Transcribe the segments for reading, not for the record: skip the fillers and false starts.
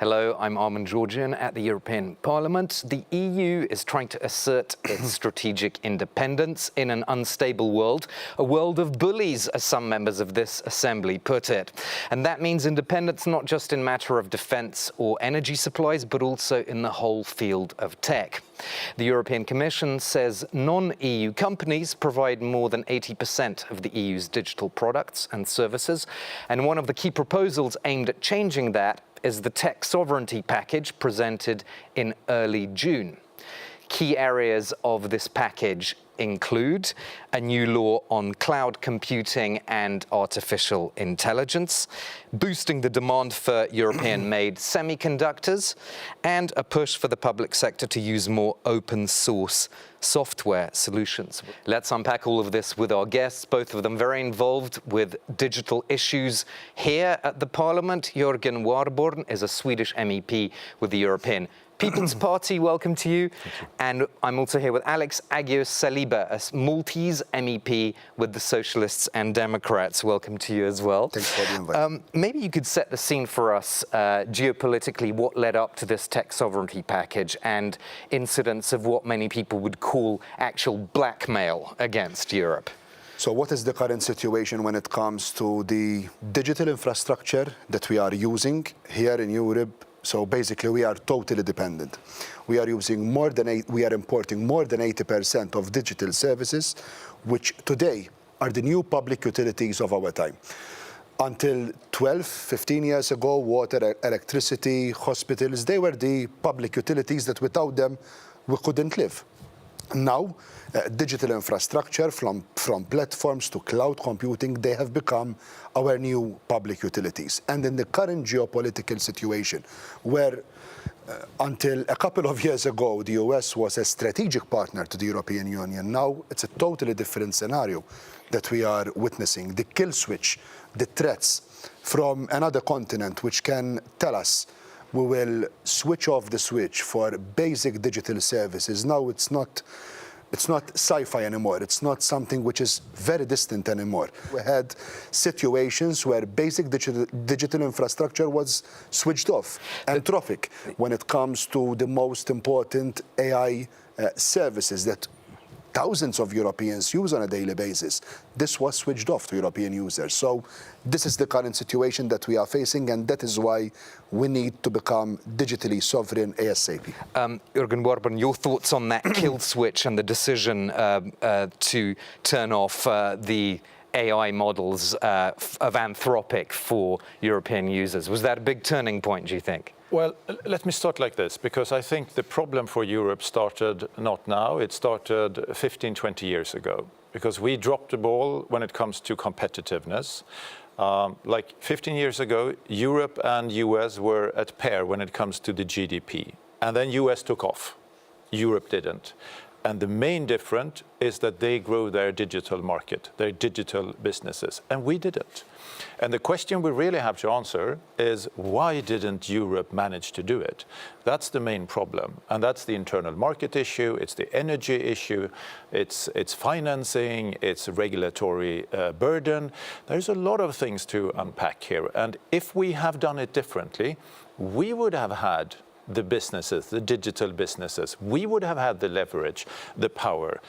Hello, I'm Armin Georgian at the European Parliament. The EU is trying to assert its strategic independence in an unstable world, a world of bullies, as some members of this assembly put it. And that means independence not just in matter of defence or energy supplies, but also in the whole field of tech. The European Commission says non-EU companies provide more than 80% of the EU's digital products and services, and one of the key proposals aimed at changing that is the tech sovereignty package presented in early June. Key areas of this package include a new law on cloud computing and artificial intelligence, boosting the demand for European-made semiconductors, and a push for the public sector to use more open-source software solutions. Let's unpack all of this with our guests, both of them very involved with digital issues here at the Parliament. Jörgen Warborn is a Swedish MEP with the European People's Party, welcome to you. And I'm also here with Alex Agios-Saliba, a Maltese MEP with the Socialists and Democrats. Welcome to you as well. Thanks for the invite. Maybe you could set the scene for us geopolitically, what led up to this tech sovereignty package and incidents of what many people would call actual blackmail against Europe. So what is the current situation when it comes to the digital infrastructure that we are using here in Europe? So basically, we are totally dependent. We are importing more than 80% of digital services, which today are the new public utilities of our time. Until 12, 15 years ago, water, electricity, hospitals, they were the public utilities that without them, we couldn't live. Now, digital infrastructure from platforms to cloud computing, they have become our new public utilities. And in the current geopolitical situation, where until a couple of years ago, the US was a strategic partner to the European Union, now it's a totally different scenario that we are witnessing. The kill switch, the threats from another continent which can tell us we will switch off the switch for basic digital services. Now it's not sci-fi anymore. It's not something which is very distant anymore. We had situations where basic digital infrastructure was switched off. Anthropic, when it comes to the most important AI services that thousands of Europeans use on a daily basis, this was switched off to European users. So this is the current situation that we are facing, and that is why we need to become digitally sovereign ASAP. Jörgen Warborn, your thoughts on that kill switch and the decision to turn off the AI models of Anthropic for European users. Was that a big turning point, do you think? Well, let me start like this, because I think the problem for Europe started not now, it started 15, 20 years ago, because we dropped the ball when it comes to competitiveness. Like 15 years ago, Europe and US were at pair when it comes to the GDP, and then US took off, Europe didn't. And the main difference is that they grow their digital market, their digital businesses, and we didn't. And the question we really have to answer is, why didn't Europe manage to do it? That's the main problem, and that's the internal market issue, it's the energy issue, it's financing, it's regulatory burden. There's a lot of things to unpack here, and if we have done it differently, we would have had the businesses, the digital businesses, we would have had the leverage, the power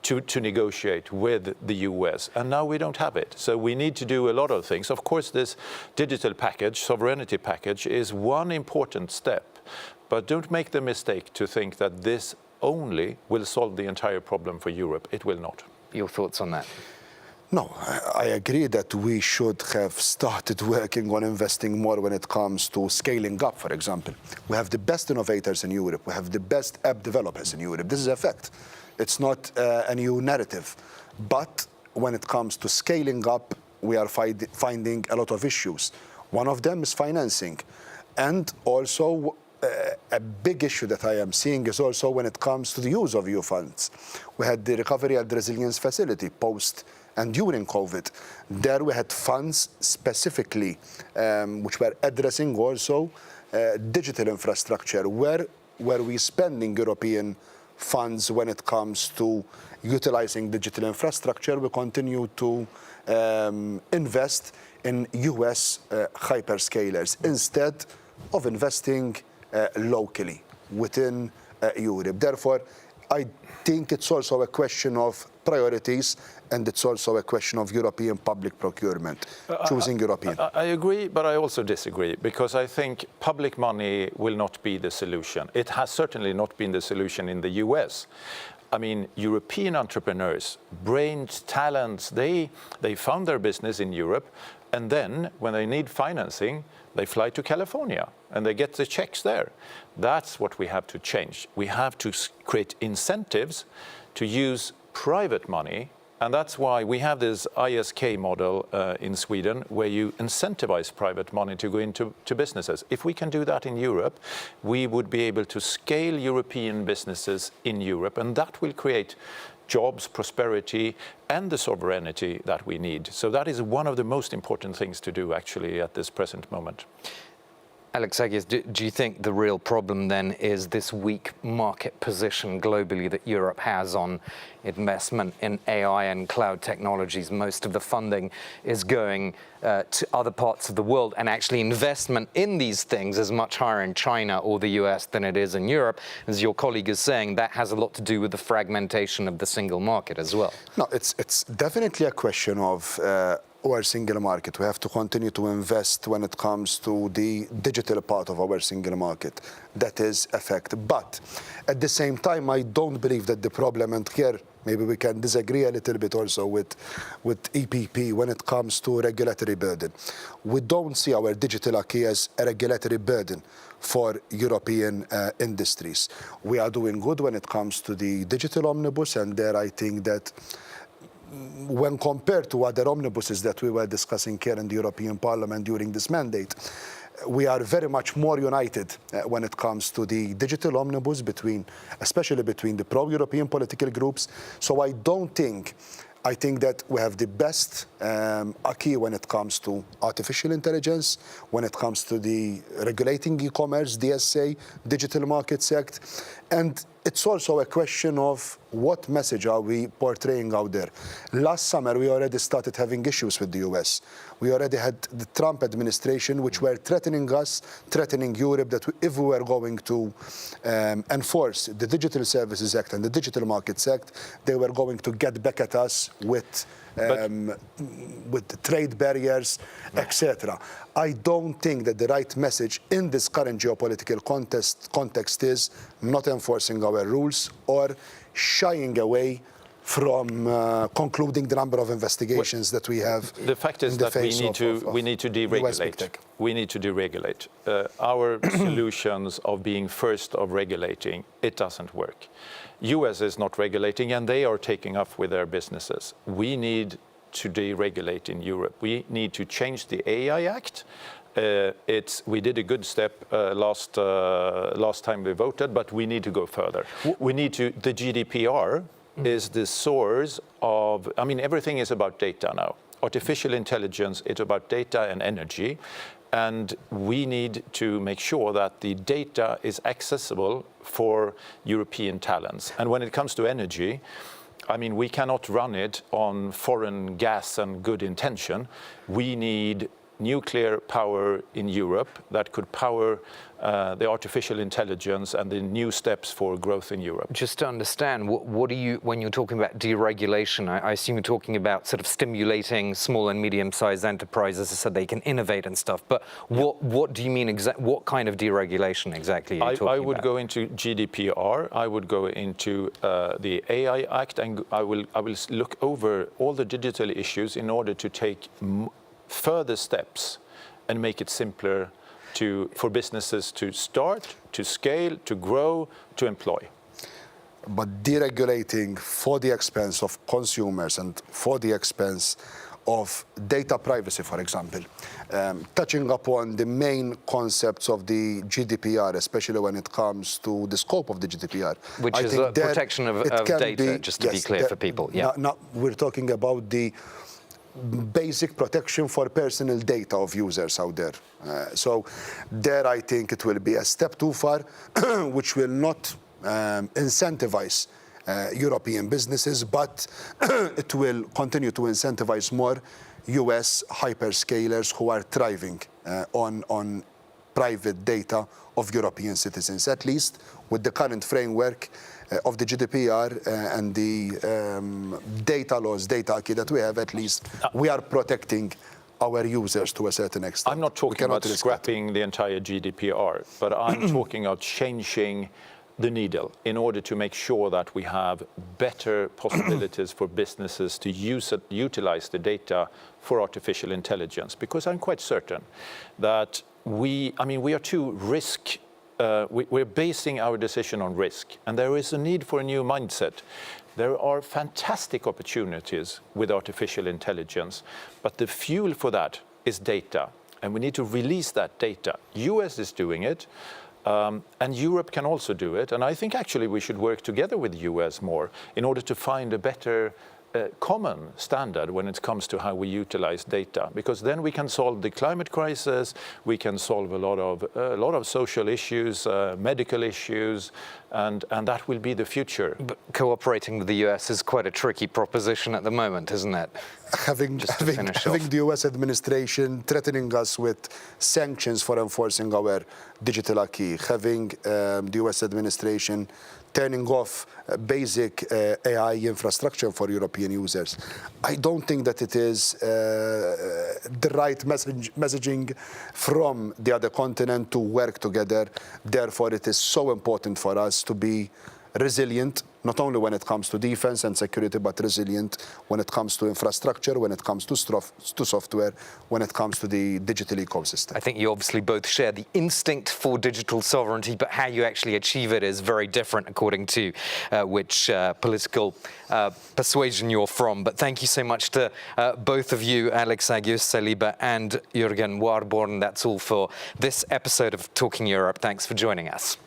to negotiate with the US, and now we don't have it. So we need to do a lot of things. Of course, this digital package, sovereignty package, is one important step, but don't make the mistake to think that this only will solve the entire problem for Europe. It will not. Your thoughts on that? No, I agree that we should have started working on investing more when it comes to scaling up, for example. We have the best innovators in Europe. We have the best app developers in Europe. This is a fact. It's not a new narrative. But when it comes to scaling up, we are finding a lot of issues. One of them is financing. And also, a big issue that I am seeing is also when it comes to the use of EU funds. We had the Recovery and Resilience Facility post and during COVID. There we had funds specifically which were addressing also digital infrastructure. Where were we spending European funds when it comes to utilizing digital infrastructure? We continue to invest in US hyperscalers. Instead, of investing locally within Europe. Therefore, I think it's also a question of priorities, and it's also a question of European public procurement, choosing European. I agree, but I also disagree, because I think public money will not be the solution. It has certainly not been the solution in the US. I mean, European entrepreneurs, brains, talents, they found their business in Europe, and then when they need financing, they fly to California and they get the checks there. That's what we have to change. We have to create incentives to use private money, and that's why we have this ISK model in Sweden, where you incentivize private money to go into businesses. If we can do that in Europe, we would be able to scale European businesses in Europe, and that will create jobs, prosperity, and the sovereignty that we need. So that is one of the most important things to do, actually, at this present moment. Alexakis, do you think the real problem then is this weak market position globally that Europe has on investment in AI and cloud technologies? Most of the funding is going to other parts of the world, and actually investment in these things is much higher in China or the US than it is in Europe. As your colleague is saying, that has a lot to do with the fragmentation of the single market as well. No, it's definitely a question of our single market. We have to continue to invest when it comes to the digital part of our single market. That is a fact. But at the same time, I don't believe that the problem, and here maybe we can disagree a little bit also with EPP when it comes to regulatory burden. We don't see our digital acquis as a regulatory burden for European industries. We are doing good when it comes to the digital omnibus, and there I think that when compared to other omnibuses that we were discussing here in the European Parliament during this mandate, we are very much more united when it comes to the digital omnibus, especially between the pro-European political groups. So I think that we have the best acquis when it comes to artificial intelligence, when it comes to the regulating e-commerce, DSA, Digital Markets Act, and it's also a question of what message are we portraying out there. Last summer, we already started having issues with the US. We already had the Trump administration, which were threatening us, threatening Europe, that if we were going to enforce the Digital Services Act and the Digital Markets Act, they were going to get back at us with trade barriers, etc. I don't think that the right message in this current geopolitical context is not enforcing our rules or shying away from concluding the number of investigations that we have. The fact is that we need to deregulate. We need to deregulate. Our solutions of being first of regulating, it doesn't work. US is not regulating, and they are taking off with their businesses. We need to deregulate in Europe. We need to change the AI Act. We did a good step last time we voted, but we need to go further. The GDPR is the source of, I mean, everything is about data now. Artificial intelligence, it's about data and energy. And we need to make sure that the data is accessible for European talents. And when it comes to energy, I mean, we cannot run it on foreign gas and good intention. We need nuclear power in Europe that could power the artificial intelligence and the new steps for growth in Europe. Just to understand, what do you, when you're talking about deregulation, I assume you're talking about sort of stimulating small and medium-sized enterprises so they can innovate and stuff. But what do you mean what kind of deregulation exactly are you talking about? I would go into GDPR. I would go into the AI Act, and I will look over all the digital issues in order to take further steps and make it simpler for businesses to start, to scale, to grow, to employ. But deregulating for the expense of consumers and for the expense of data privacy, for example, touching upon the main concepts of the GDPR, especially when it comes to the scope of the GDPR. Which is protection of data, just to be clear for people. Yeah. Now, we're talking about the basic protection for personal data of users out there. So there I think it will be a step too far, which will not incentivize European businesses, but it will continue to incentivize more US hyperscalers who are thriving on private data of European citizens. At least with the current framework of the GDPR and the data laws, data acquis that we have, at least we are protecting our users to a certain extent. I'm not talking about scrapping the entire GDPR, but I'm talking about changing the needle in order to make sure that we have better possibilities for businesses to utilize the data for artificial intelligence. Because I'm quite certain that we are too risk. We're basing our decision on risk, and there is a need for a new mindset. There are fantastic opportunities with artificial intelligence, but the fuel for that is data, and we need to release that data. US is doing it, and Europe can also do it, and I think actually we should work together with the US more in order to find a better common standard when it comes to how we utilize data, because then we can solve the climate crisis, we can solve a lot of social issues, medical issues, and that will be the future. But cooperating with the US is quite a tricky proposition at the moment, isn't it? Having the US administration threatening us with sanctions for enforcing our digital acquis, having the US administration turning off basic AI infrastructure for European users. I don't think that it is the right messaging from the other continent to work together. Therefore, it is so important for us to be resilient, not only when it comes to defense and security, but resilient when it comes to infrastructure, when it comes to software, when it comes to the digital ecosystem. I think you obviously both share the instinct for digital sovereignty, but how you actually achieve it is very different according to which political persuasion you're from. But thank you so much to both of you, Alex Agius Saliba and Jürgen Warborn. That's all for this episode of Talking Europe. Thanks for joining us.